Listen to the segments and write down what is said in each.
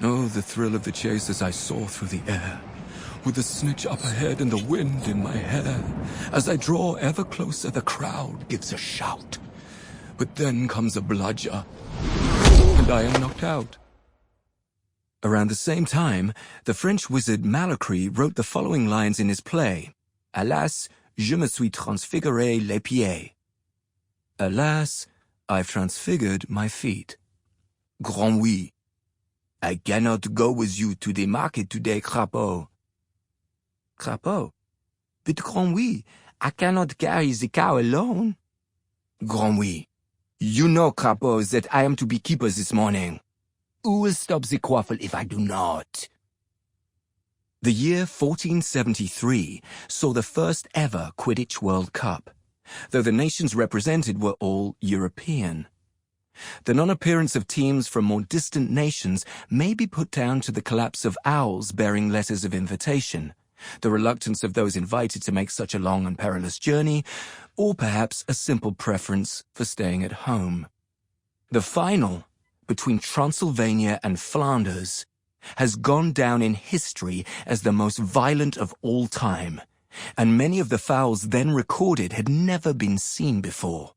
Oh, the thrill of the chase as I soar through the air, with the snitch up ahead and the wind in my hair. As I draw ever closer, the crowd gives a shout. But then comes a bludger, and I am knocked out. Around the same time, the French wizard Malacry wrote the following lines in his play, Alas, je me suis transfiguré les pieds. Alas, I've transfigured my feet. Grand oui. I cannot go with you to the market today, Crapaud. Crapaud? But Grand oui, I cannot carry the cow alone. Grand oui. You know, Crapaud, that I am to be keeper this morning. Who will stop the quaffle if I do not? The year 1473 saw the first ever Quidditch World Cup, though the nations represented were all European. The non-appearance of teams from more distant nations may be put down to the collapse of owls bearing letters of invitation, the reluctance of those invited to make such a long and perilous journey, or perhaps a simple preference for staying at home. The final, between Transylvania and Flanders, has gone down in history as the most violent of all time, and many of the fouls then recorded had never been seen before.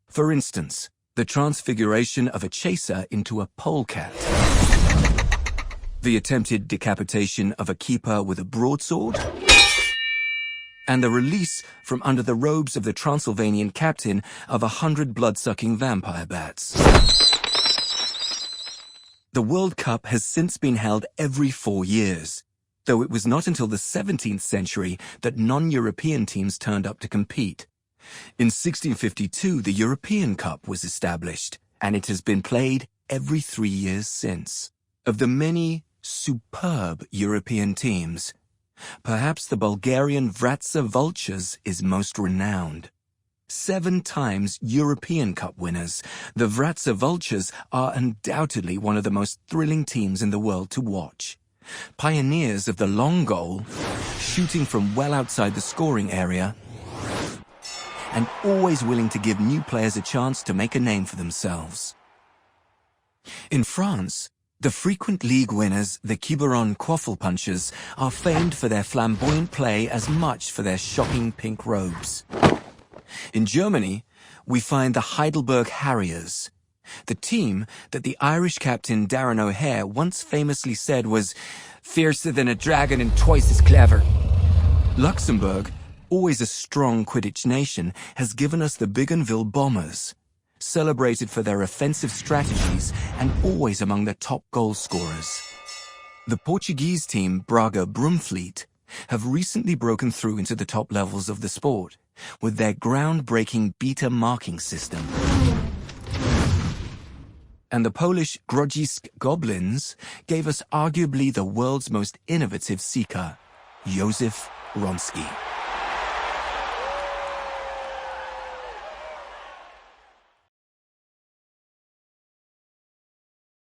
For instance, the transfiguration of a chaser into a polecat, the attempted decapitation of a keeper with a broadsword, and the release from under the robes of the Transylvanian captain of 100 blood-sucking vampire bats. The World Cup has since been held every 4 years, though it was not until the 17th century that non-European teams turned up to compete. In 1652, the European Cup was established, and it has been played every 3 years since. Of the many superb European teams, perhaps the Bulgarian Vratsa Vultures is most renowned. 7 times European Cup winners, the Vratsa Vultures are undoubtedly one of the most thrilling teams in the world to watch. Pioneers of the long goal, shooting from well outside the scoring area, and always willing to give new players a chance to make a name for themselves. In France, the frequent league winners, the Quiberon Quaffle Punchers, are famed for their flamboyant play as much for their shocking pink robes. In Germany, we find the Heidelberg Harriers, the team that the Irish captain Darren O'Hare once famously said was fiercer than a dragon and twice as clever. Luxembourg, always a strong Quidditch nation, has given us the Bougainville Bombers, celebrated for their offensive strategies and always among the top goal scorers. The Portuguese team Braga Brumfleet have recently broken through into the top levels of the sport with their groundbreaking beta marking system. And the Polish Grodzisk Goblins gave us arguably the world's most innovative seeker, Józef Wronski.